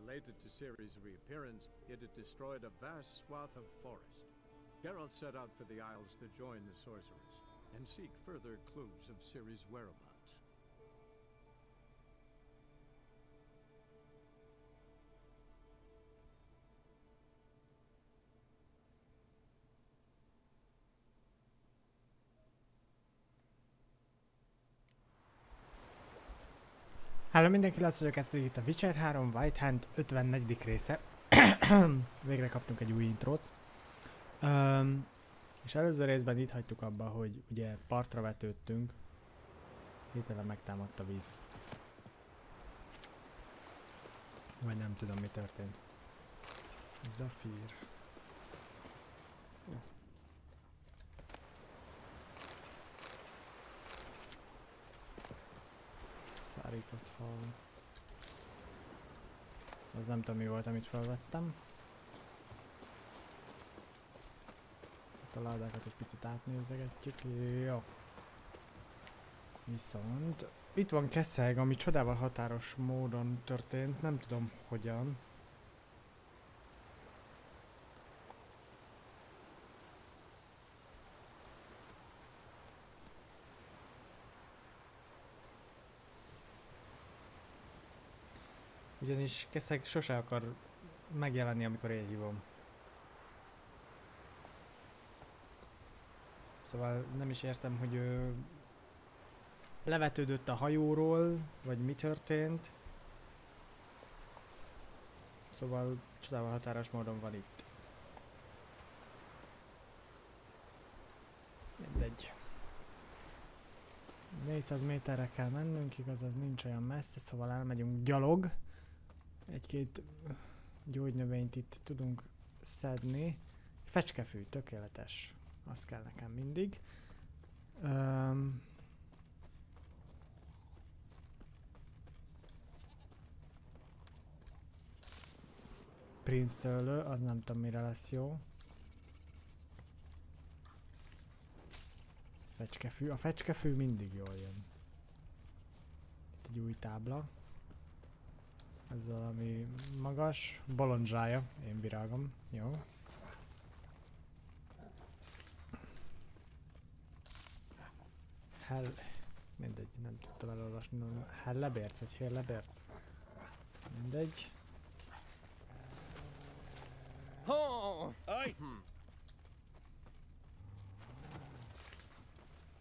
related to Ciri's reappearance, it had destroyed a vast swath of forest. Geralt set out for the Isles to join the sorcerers and seek further clues of Ciri's whereabouts. Hello mindenki, Lasz vagyok, ez pedig itt a Witcher 3 White Hand 54. része. Végre kaptunk egy új intrót. És előző részben itt hagytuk abba, hogy ugye partra vetődtünk. Hirtelen megtámadt a víz. Vagy nem tudom, mi történt. Zafír. Szárított hal. Az nem tudom, mi volt, amit felvettem. A ládákat egy picit átnézegetjük. Jó. Viszont itt van Keszeg, ami csodával határos módon történt. Nem tudom hogyan. Ugyanis Keszeg sose akar megjelenni, amikor elhívom. Szóval nem is értem, hogy ő levetődött a hajóról, vagy mi történt. Szóval csodával határos módon van itt. Mindegy. 400 méterre kell mennünk, igaz, az nincs olyan messze, szóval elmegyünk gyalog. Egy-két gyógynövényt itt tudunk szedni. Fecskefű, tökéletes. Az kell nekem mindig. Princ-szőlő, az nem tudom mire lesz jó. Fecskefű, a fecskefű mindig jól jön. Itt egy új tábla. Ez valami magas, bolondzsája, én virágom, jó. Mindegy, nem tudtam elolvasni, hellebérc vagy hérlebérc? Mindegy.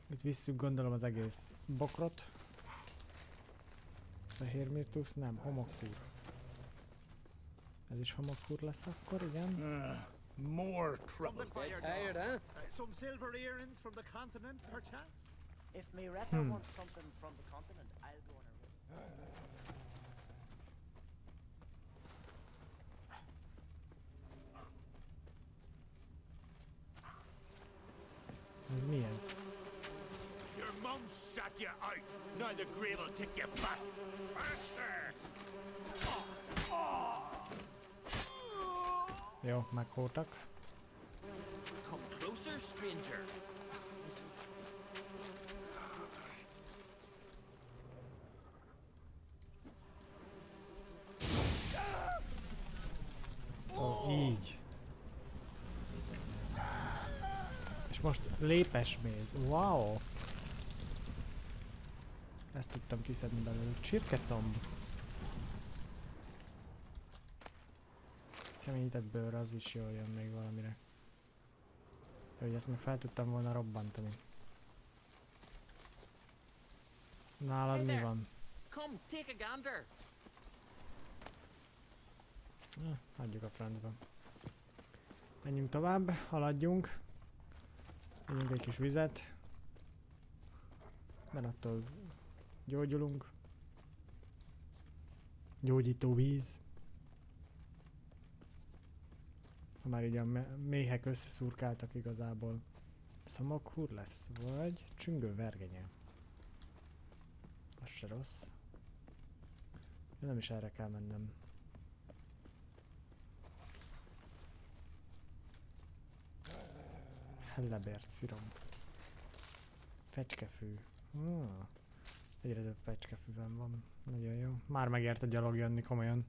Itt visszük gondolom az egész bokrot. Fehér mirtusz, nem, homokkúr. Ez is homokkúr lesz akkor, igen. More trouble. Tired, huh? Some silver earrings from the continent, perchance? If Meghalt wants something from the continent, I'll go on her way. Ez mi ez? Your mum shot you out. Now the grave will take you back. Faster! Jó, meghódtak. Come closer, stranger. Ó, így. És most lépesméz. Wow! Ezt tudtam kiszedni belőle. Csirkecomb. Keményített bőr, az is jól jön még valamire. Hogy ezt meg fel tudtam volna robbantani. Nálad mi van? Come, take a gander. Hagyjuk a francba. Menjünk tovább, haladjunk. Menjünk egy kis vizet. Mert attól gyógyulunk. Gyógyító víz. Ha már így a méhek összeszurkáltak igazából. Ez homokhúr lesz, vagy csüngő vergenye. Az se rossz. Nem is erre kell mennem. Hellebért szirom. Fecskefű. Egyre több fecskefűben van. Nagyon jó. Már megért a gyalog jönni, komolyan.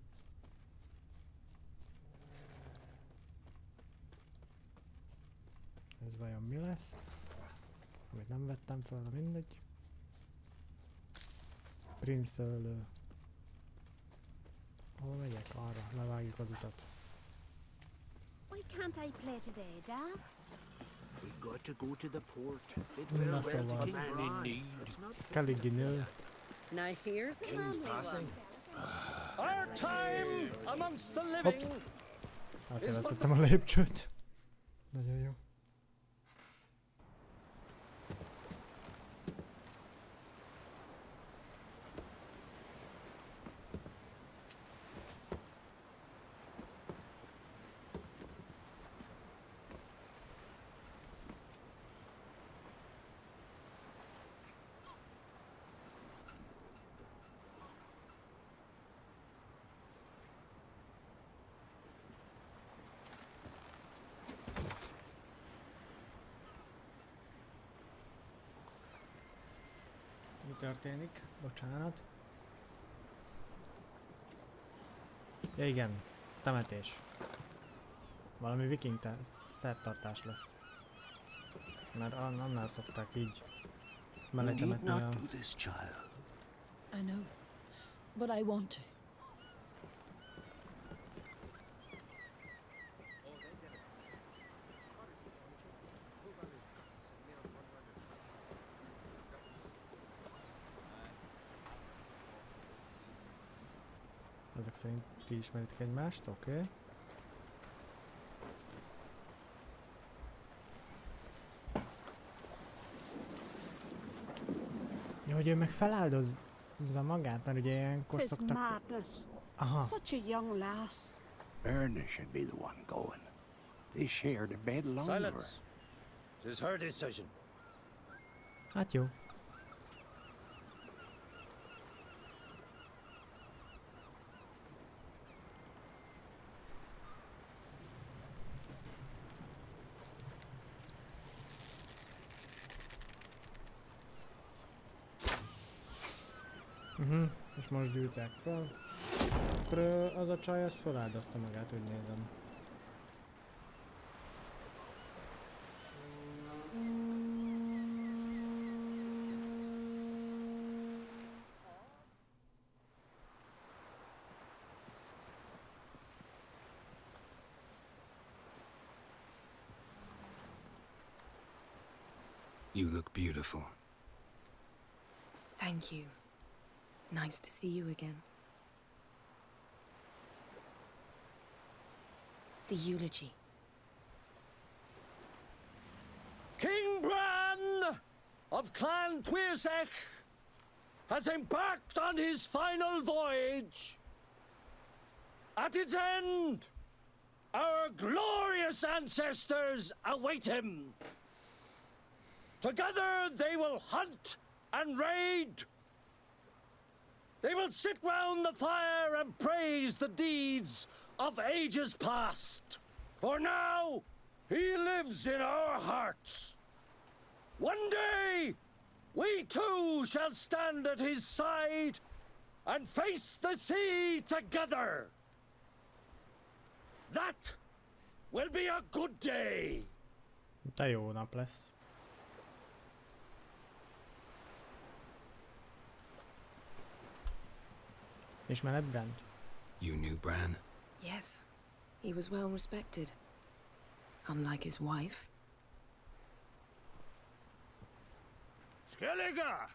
Ez vajon mi lesz? Amit nem vettem fel, de mindegy. Princelő. Hol megyek? Arra. Levágjuk az utat. Why can't I play today, Dad? We've got to go to the port. Bid farewell to szóval. King Man in need. Skelliginő. Now here's a King's manly passing. one. Our time amongst the living. Hops. Eltévesztettem a lépcsőt. Nagyon jó. Mi történik? Bocsánat. Ja igen, temetés. Valami viking szertartás lesz. Mert annál szokták így mellé temetni a... do this, child. I know, but I want to. Ezek szerint ti ismeritek egymást, oké. Okay. Ja, hogy ő meg feláldozza magát, mert ugye ilyenkor Tis szoktak... madness. Aha, Such a young lass. Erna should be the one going. They shared a bed longer. Silence. Tis her decision. hát jó. És most gyűjtják fel. Akkor az a csaj azt feláldozta magát, úgy nézem. You look beautiful. Thank you. Nice to see you again. The eulogy. King Bran of Clan Tuirsech has embarked on his final voyage. At its end, our glorious ancestors await him. Together they will hunt and raid. They will sit round the fire and praise the deeds of ages past. For now, he lives in our hearts. One day, we too shall stand at his side and face the sea together. That will be a good day. De jó nap lesz. Ismered Brand? You knew Bran? Yes, he was well respected. Unlike his wife. Skellige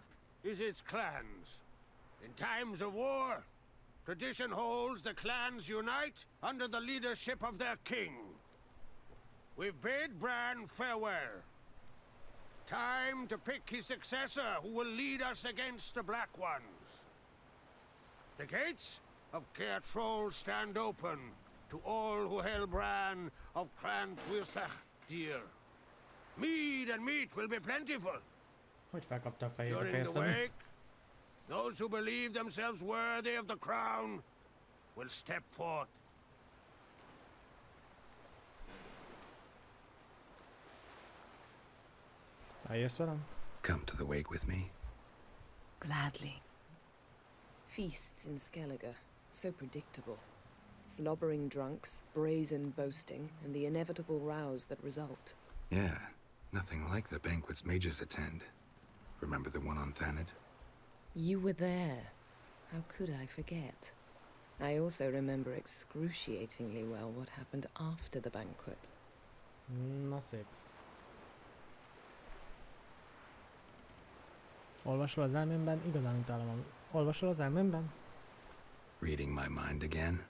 is its clans. In times of war, tradition holds the clans unite under the leadership of their king. We've bid Bran farewell. Time to pick his successor who will lead us against the Black Ones. The gates of Caer Troll stand open to all who held Bran of Clan Tuirsech dear. Mead and meat will be plentiful. Hogy felkapta a fejét a During the félszemű? wake, those who believe themselves worthy of the crown will step forth. Eljössz velem? Come to the wake with me. Gladly. Feasts in Skellige, so predictable. Slobbering drunks, brazen boasting, and the inevitable rows that result. Yeah, Nothing like the banquets mages attend. Remember the one on Thanad? You were there. How could I forget? I also remember excruciatingly well what happened after the banquet. Na szép. Olvasol az elmémben? Igazán utálom. Olvasol az elmémben? Reading my mind again?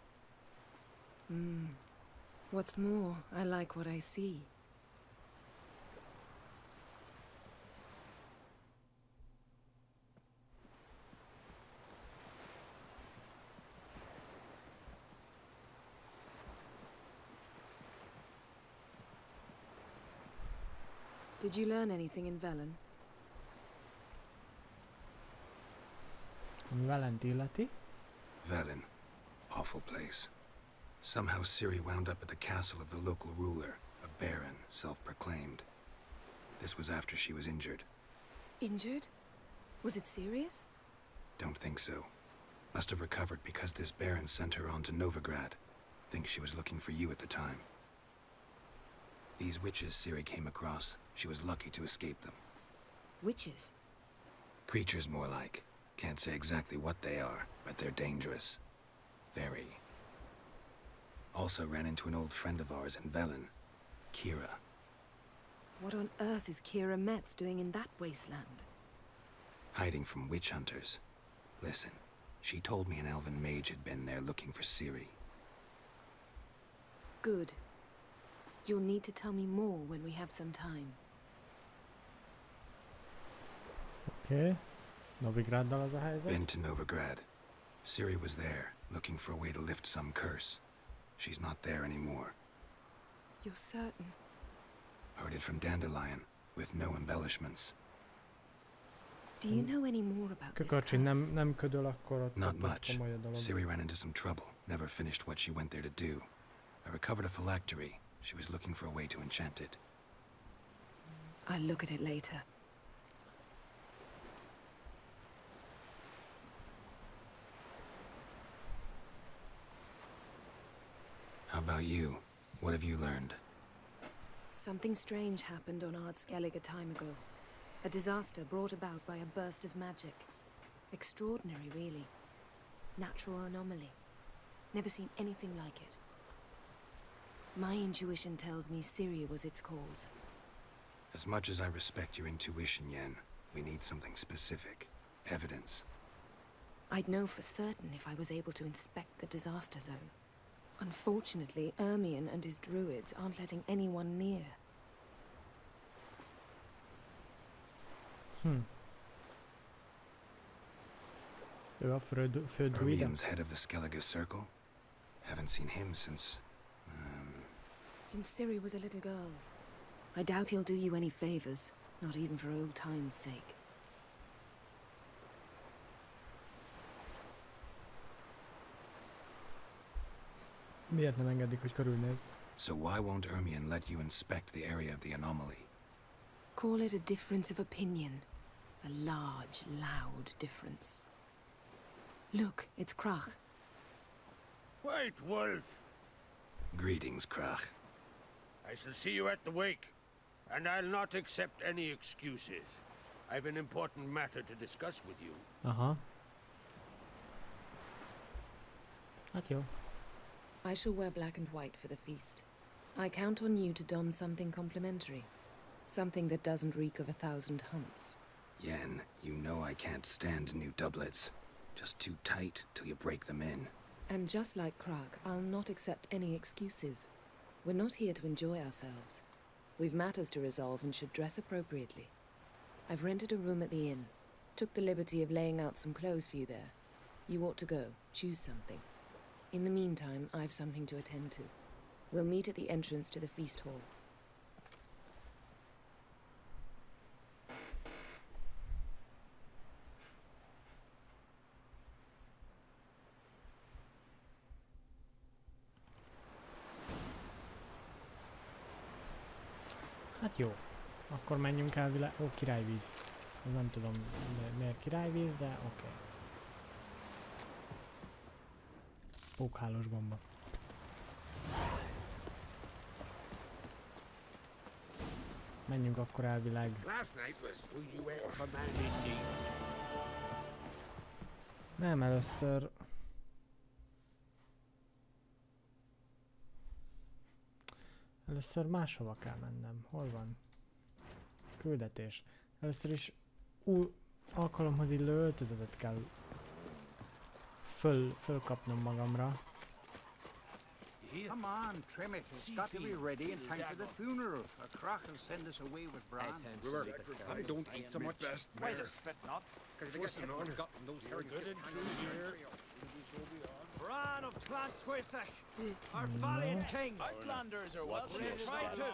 What's more, I like what I see. Did you learn anything in Velen? Ami Velent illeti? Velen. Awful place. Somehow Ciri wound up at the castle of the local ruler, a baron, self-proclaimed. This was after she was injured. Injured? Was it serious? Don't think so. Must have recovered because this baron sent her on to Novigrad. Think she was looking for you at the time. These witches Ciri came across, she was lucky to escape them. Witches? Creatures more like. Can't say exactly what they are, but they're dangerous. Very. Also ran into an old friend of ours in Velen, Kira. What on earth is Kira Metz doing in that wasteland? Hiding from witch hunters. Listen, she told me an elven mage had been there looking for Ciri. Good. You'll need to tell me more when we have some time. Okay. Novigraddal az a helyzet? Been to Novigrad. Ciri was there, looking for a way to lift some curse. She's not there anymore. You're certain? Heard it from Dandelion, with no embellishments. Do you know any more about this Kökörcsi, curse? nem ködöl, akkor ott Not ott much. komoly a dolog. Ciri ran into some trouble, never finished what she went there to do. I recovered a phylactery. She was looking for a way to enchant it. I'll look at it later. How about you? What have you learned? Something strange happened on Ardskellig a time ago. A disaster brought about by a burst of magic. Extraordinary, really. Natural anomaly. Never seen anything like it. My intuition tells me Ciri was its cause. As much as I respect your intuition, Yen, we need something specific. Evidence. I'd know for certain if I was able to inspect the disaster zone. Unfortunately, Ermion and his druids aren't letting anyone near. Ő a fő druida. Ermion's head of the Skellige Circle? Haven't seen him since... Since Ciri was a little girl. I doubt he'll do you any favors, not even for old time's sake. Miért nem engedik, hogy körülnézz? So why won't Ermion let you inspect the area of the anomaly? Call it a difference of opinion. A large, loud difference. Look, it's Krach. White Wolf! Greetings, Krach. I shall see you at the wake, and I'll not accept any excuses. I've an important matter to discuss with you. Aha. Hát jó. I shall wear black and white for the feast. I count on you to don something complimentary. Something that doesn't reek of 1,000 hunts. Yen, you know I can't stand new doublets. Just too tight till you break them in. And just like Krach, I'll not accept any excuses. We're not here to enjoy ourselves. We've matters to resolve and should dress appropriately. I've rented a room at the inn. Took the liberty of laying out some clothes for you there. You ought to go. Choose something. In the meantime, I've something to attend to. We'll meet at the entrance to the feast hall. Hát jó. Akkor menjünk el Ó, királyvíz. Nem tudom miért királyvíz, de oké. Okay. Pókhálós gomba. Menjünk akkor elvileg. Last night was who you were for man indeed. Nem, először... Először máshova kell mennem. Hol van? Küldetés. Először is alkalomhoz illő öltözetet kell fölkapnom magamra. Come on, trim it. It's got to be ready in time for the funeral. A crock will send us away with Bran. I don't eat so much. Why the spit not? Because I guess I'm gotten those hairy good and true here. Bran of Clan Twisach, our valiant king. Outlanders are welcome to try to.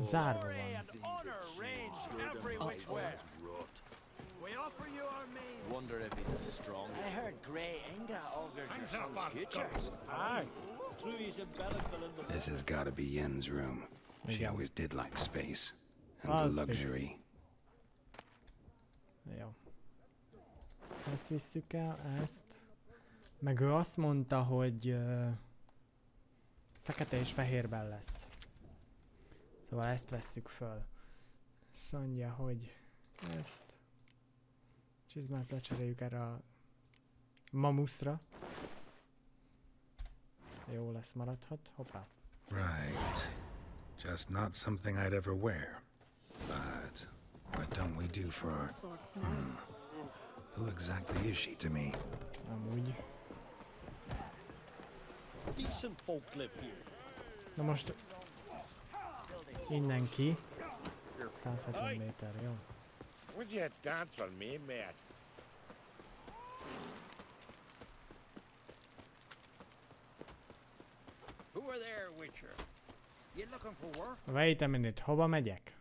Zárva Glory van. and honor range every which way. We offer you our main. Wonder if he's as strong. I heard Grey Inga augurs your son's future. Aye. This has got to be Yen's room. She always did like space and Az luxury. Jó. Ezt visszük el, ezt. Meg ő azt mondta, hogy fekete és fehérben lesz. Szóval ezt vesszük föl. Azt mondja, hogy ezt csizmát lecseréljük erre a mamuszra. Jó lesz, maradhat. Hoppá. Right. Just not something I'd ever wear. But what don't we do for... Who exactly is she to me? Amúgy. Decent folk live here. Na most innen ki 170 méter, jó? Would you dance for me, mate? Who are there, Witcher? You looking for work? Wait a minute, hova megyek?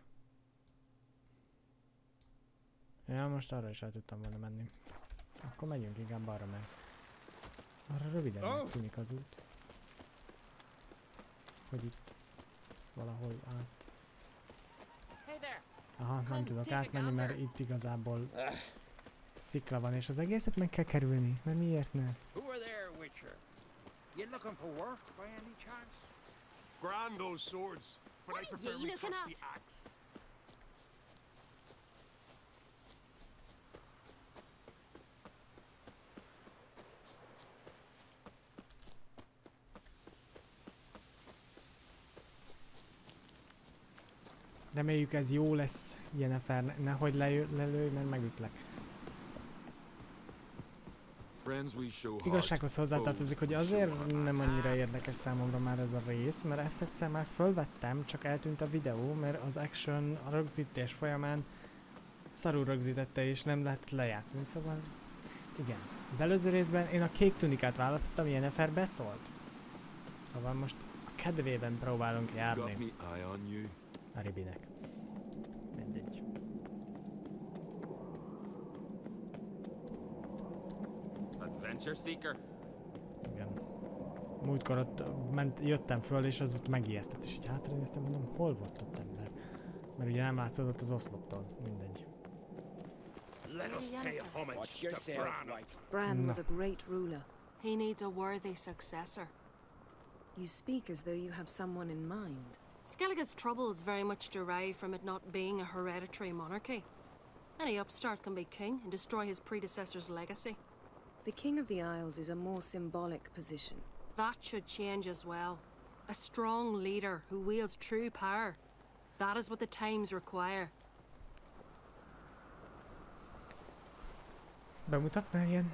Ja, most arra is el tudtam volna menni. Akkor megyünk inkább arra meg. Arra röviden tűnik az út. Hogy itt valahol át. Aha, nem tudok átmenni, mert itt igazából szikla van, és az egészet meg kell kerülni, mert miért ne? Who are there, Witcher? You looking for work by any chance? Grand those swords, but I prefer you my looking trusty at? axe. Reméljük ez jó lesz, Yennefer, nehogy lelőj, mert megütlek. Igazsághoz hozzátartozik, hogy azért nem annyira érdekes számomra már ez a rész, mert ezt egyszer már fölvettem, csak eltűnt a videó, mert az action a rögzítés folyamán szarul rögzítette és nem lehetett lejátszani, szóval igen. Az előző részben én a kék tunikát választottam, Yennefer beszólt. Szóval most a kedvében próbálunk járni. A Ribinek. Mindegy. Adventure seeker. Igen. Múltkor ott jöttem föl, és az ott megijesztett, és így hátranéztem, mondom, hol volt ott ember? Mert ugye nem látszódott az oszloptól, mindegy. Let us pay homage to Bran. Bran was a great ruler. He needs a worthy successor. You speak as though you have someone in mind. Skellige's troubles very much derive from it not being a hereditary monarchy. Any upstart can be king and destroy his predecessor's legacy. The King of the Isles is a more symbolic position. That should change as well. A strong leader who wields true power. That is what the times require. Bemutatnál ilyen?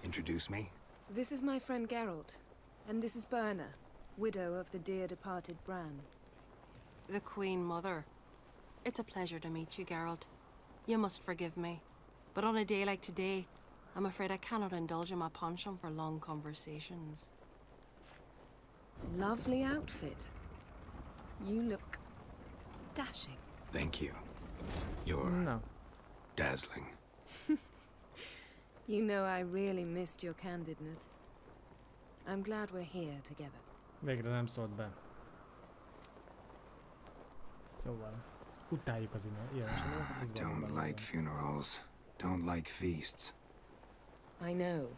Introduce me? This is my friend Geralt, and this is Berna, widow of the dear departed Bran. The Queen Mother. It's a pleasure to meet you, Geralt. You must forgive me, but on a day like today, I'm afraid I cannot indulge in my penchant for long conversations. Lovely outfit. You look dashing. Thank you. You're No. dazzling. You know I really missed your candidness. I'm glad we're here together. Végre nem szólt be. Szóval, utáljuk az ilyen Don't like funerals. Don't like feasts. I know.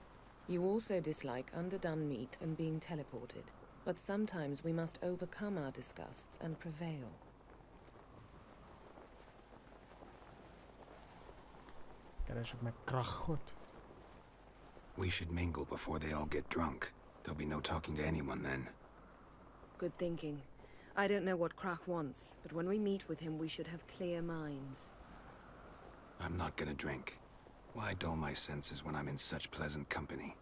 You also dislike underdone meat and being teleported. But sometimes we must overcome our disgusts and prevail. Keressük meg Krachot. We should mingle before they all get drunk. There'll be no talking to anyone then. Good thinking. I don't know what Krach wants, but when we meet with him, we should have clear minds. I'm not gonna drink. Why dull my senses when I'm in such pleasant company?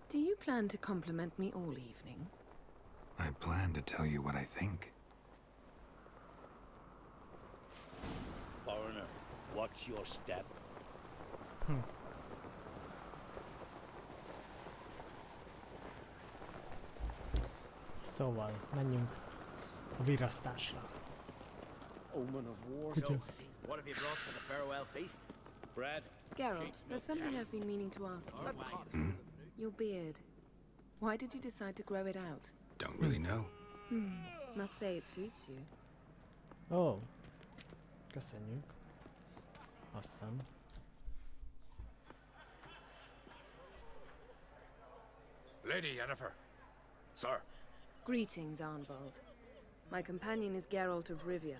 Do you plan to compliment me all evening? I plan to tell you what I think. Foreigner, watch your step. Szóval, menjünk a virasztásra. Omen of war. Kutya. What have you brought for the farewell feast? Bread. Geralt, there's something I've been meaning to ask you. Your beard. Why did you decide to grow it out? Don't really know. Must say it suits you. Ó, köszönjük. Azt hiszem. Lady Yennefer. Sir. Greetings, Arnvald. My companion is Geralt of Rivia.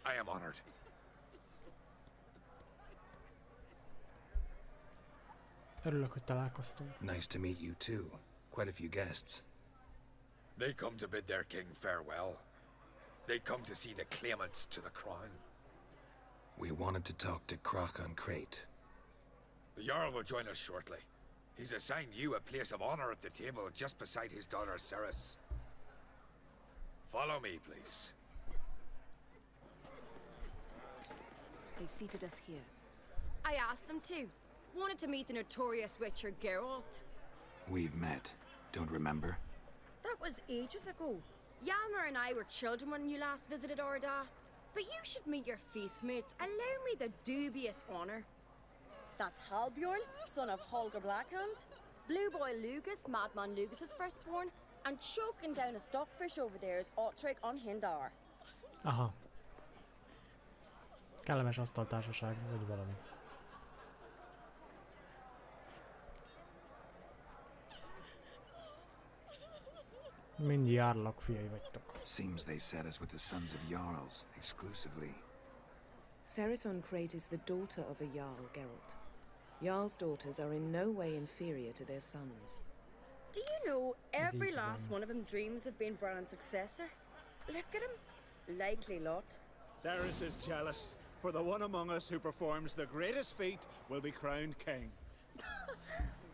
I am honored. Örülök, hogy találkoztunk. Nice to meet you too. Quite a few guests. They come to bid their king farewell. They come to see the claimants to the crown. We wanted to talk to Krach on Crate. The Jarl will join us shortly. He's assigned you a place of honor at the table just beside his daughter Ceres. Follow me, please. They've seated us here. I asked them to. Wanted to meet the notorious witcher Geralt. We've met. Don't remember? That was ages ago. Yalmer and I were children when you last visited Orda. But you should meet your feast mates. Allow me the dubious honor. That's Halbjorn, son of Holger Blackhand. Blue Boy Lugus, Madman Lugus' firstborn. And choking down a stockfish over there is Otrek on Hindar. Aha. Kellemes asztaltársaság, vagy valami. Mind járlak fiai vagytok. Seems they set us with the sons of Jarls, exclusively. Ceres on Crate is the daughter of a Jarl, Geralt. Jarl's daughters are in no way inferior to their sons. Do you know every last one of them dreams of being Bran's successor? Look at him. Likely lot. Ceres is jealous, for the one among us who performs the greatest feat will be crowned king.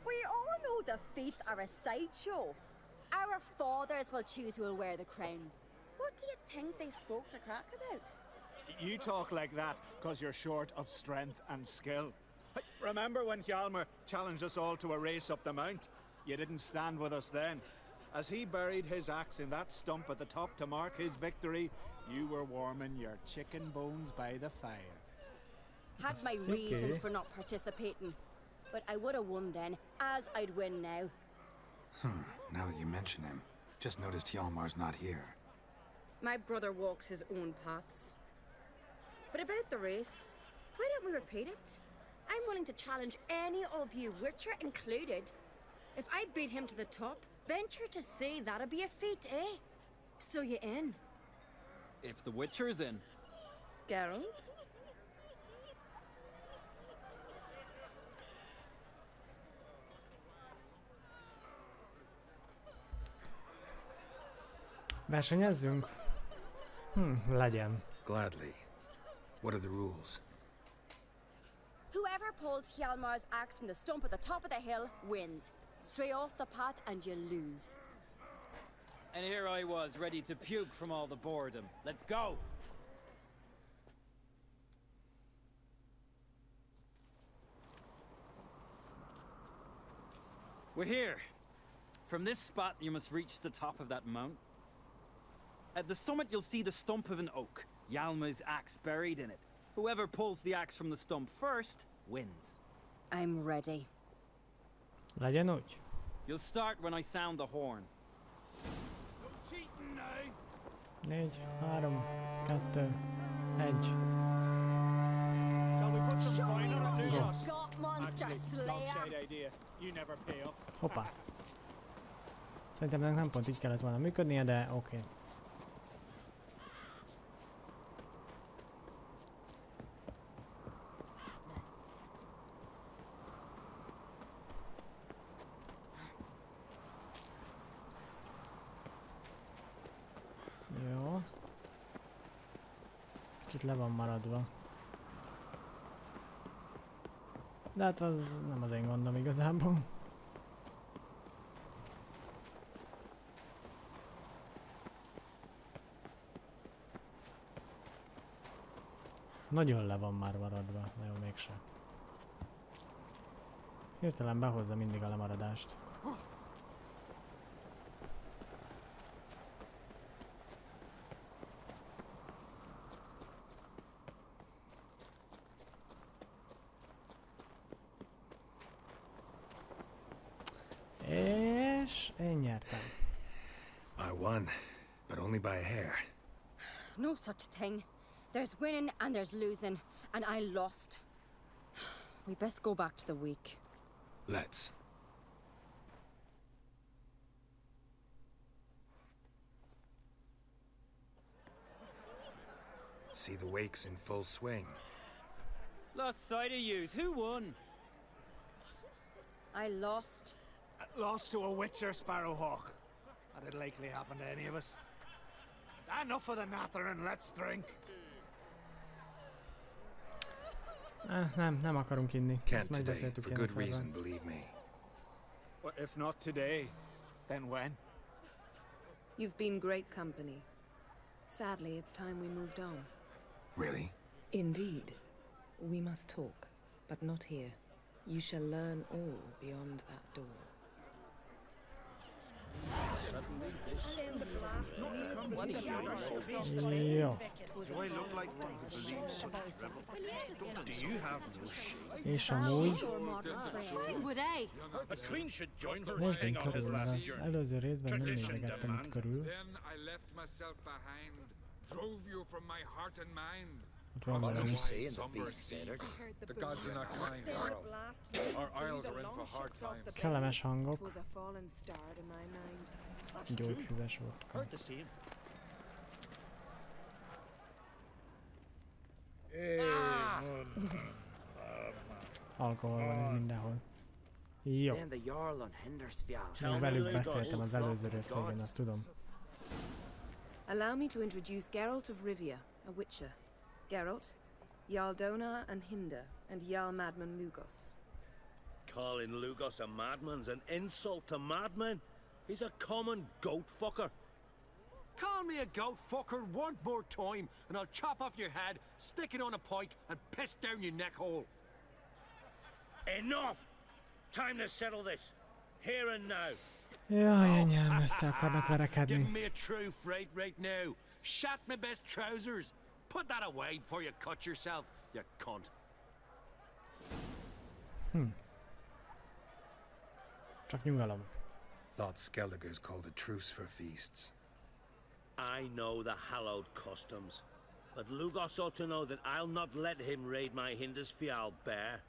We all know the feats are a sideshow. Our fathers will choose who will wear the crown. What do you think they spoke to Krach about? You talk like that because you're short of strength and skill. Remember when Hjalmar challenged us all to a race up the mount? You didn't stand with us then. As he buried his axe in that stump at the top to mark his victory, you were warming your chicken bones by the fire. Had my reasons for not participating. But I would have won then, as I'd win now. Now that you mention him, just noticed Hjalmar's not here. My brother walks his own paths. But about the race, why don't we repeat it? I'm willing to challenge any of you, Witcher included. If I beat him to the top, venture to say that'd be a feat, eh? So you in? If the Witcher's in. Geralt? Versenyezzünk? Legyen. Gladly. What are the rules? Whoever pulls Hjalmar's axe from the stump at the top of the hill wins. Stray off the path and you lose. And here I was, ready to puke from all the boredom. Let's go! We're here. From this spot, you must reach the top of that mount. At the summit, you'll see the stump of an oak. Hjalmar's axe buried in it. Whoever pulls the axe from the stump first, wins. I'm ready. Legyen úgy. You'll start when I sound the horn. No cheating now. 4, 3, 2, 1. Shall we put some Show coin me on what it, you Lugos? got, monster Actually, slayer! dog-shite idea. You never pay up. Hoppá. Szerintem ennek nem pont így kellett volna működnie, de oké. Kicsit le van maradva. De hát az nem az én gondom igazából. Nagyon le van már maradva, na jó, mégse. Hirtelen behozza mindig a lemaradást. És én nyertem. I won, but only by a hair. No such thing. There's winning and there's losing, and I lost. We best go back to the week. Let's. See the wakes in full swing. Lost sight of yous. Who won? I lost. Lost to a witcher, Sparrowhawk. That'd likely happen to any of us. Enough of the nattering, let's drink. Nem akarunk inni. Can't today, for good reason, believe me. Well, if not today, then when? You've been great company. Sadly, it's time we moved on. Really? Indeed. We must talk, but not here. You shall learn all beyond that door. Jó. És amúgy... Nézzünk körül, mert az előző részben nem nézegettem itt körül. Ott van valami. Kellemes hangok. Gyógyfüves vodka. Alkohol van itt mindenhol. Jó. Én velük beszéltem az előző rész végén, azt tudom. Allow me to introduce Geralt of Rivia, a witcher. Geralt, Jarl Dona and Hinder, and Jarl Madman Lugos. Calling Lugos a madman's an insult to madmen. He's a common goat fucker. Call me a goat fucker one more time, and I'll chop off your head, stick it on a pike, and piss down your neck hole. Enough! Time to settle this. Here and now. Jaj, enyém, össze akarnak verekedni. Give me a true fright right now. Shat my best trousers. Put that away before you cut yourself, you cunt. Csak nyugalom. Thought Skelliger's called a truce for feasts. I know the hallowed customs, but Lugos ought to know that I'll not let him raid my Hindisfial bear.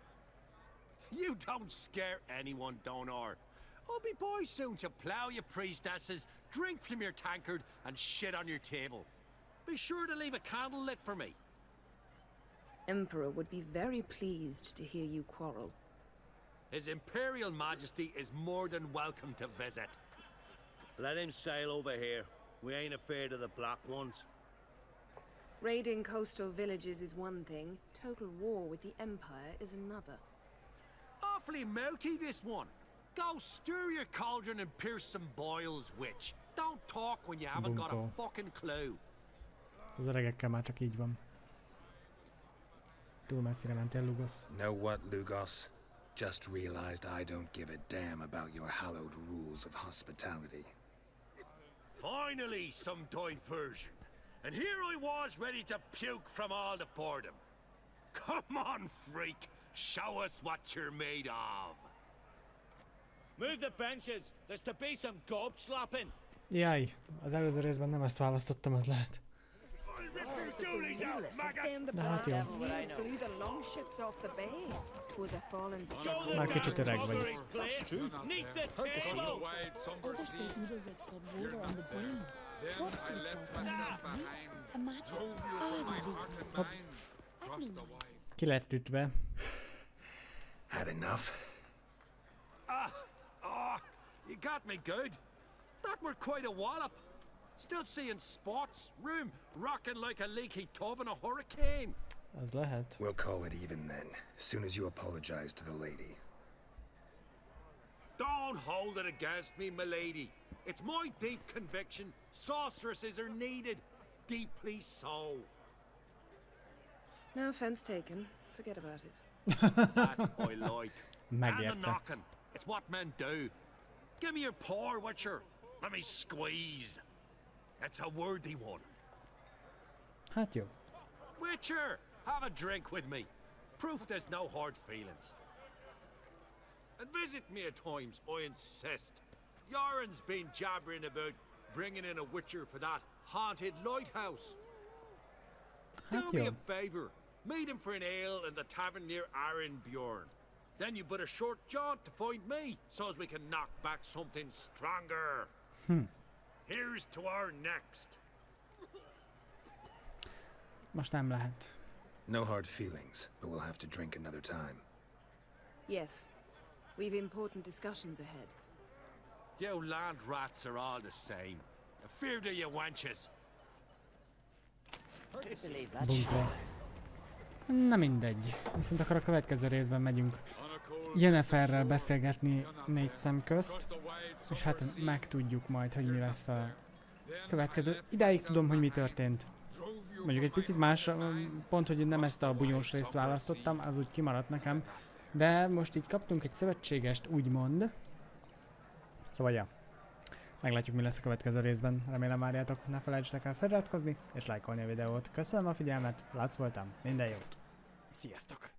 You don't scare anyone, Donar. I'll be boy soon to plough your priestesses, drink from your tankard, and shit on your table. Be sure to leave a candle lit for me. Emperor would be very pleased to hear you quarrel. His Imperial Majesty is more than welcome to visit. Let him sail over here. We ain't afraid of the Black Ones. Raiding coastal villages is one thing. Total war with the Empire is another. Awfully mouty, this one. Go stir your cauldron and pierce some boils, witch. Don't talk when you haven't got a fucking clue. Az öregekkel már csak így van. Túl messzire mentél, Lugos. Know what, Lugos? Just realized I don't give a damn about your hallowed rules of hospitality. Finally, some diversion. And here I was ready to puke from all the boredom. Come on, freak. Show us what you're made of. Move the benches. There's to be some gob slapping. Jaj, az előző részben nem ezt választottam, az lehet. De hát jó. Már kicsit öreg vagy. Hops. Ki lett ütve? Had enough? You got me good. That were quite a wallop. Still seeing spots, room rocking like a leaky tub in a hurricane. Az lehet. We'll call it even then, as soon as you apologize to the lady. Don't hold it against me, milady. It's my deep conviction sorceresses are needed. Deeply so. No offense taken. Forget about it. That's I like. And the Megérte. knocking. It's what men do. Give me your paw, Witcher. Let me squeeze. It's a worthy one. Hát jó. Witcher, have a drink with me. Proof there's no hard feelings. And visit me at times, I insist. Yoren's been jabbering about bringing in a Witcher for that haunted lighthouse. Hát Do me jó. a favor. Meet him for an ale in the tavern near Arenbjorn. Then you but a short jaunt to find me, so as we can knock back something stronger. Here's to our next. Most nem lehet. No hard feelings, but we'll have to drink another time. Yes. We've important discussions ahead. You land rats are all the same. Feared of you wenches. Bunkra. Na mindegy. Viszont akkor a következő részben megyünk Yenneferrel beszélgetni 4 szem közt. És hát megtudjuk majd, hogy mi lesz a következő. Idáig tudom, hogy mi történt. Mondjuk egy picit más, pont, hogy nem ezt a bunyós részt választottam, az úgy kimaradt nekem. De most így kaptunk egy szövetségest, úgymond. Szóval ja. Meglátjuk, mi lesz a következő részben. Remélem várjátok, ne felejtsetek el feliratkozni és lájkolni a videót. Köszönöm a figyelmet, Lac voltam, minden jót! Sziasztok!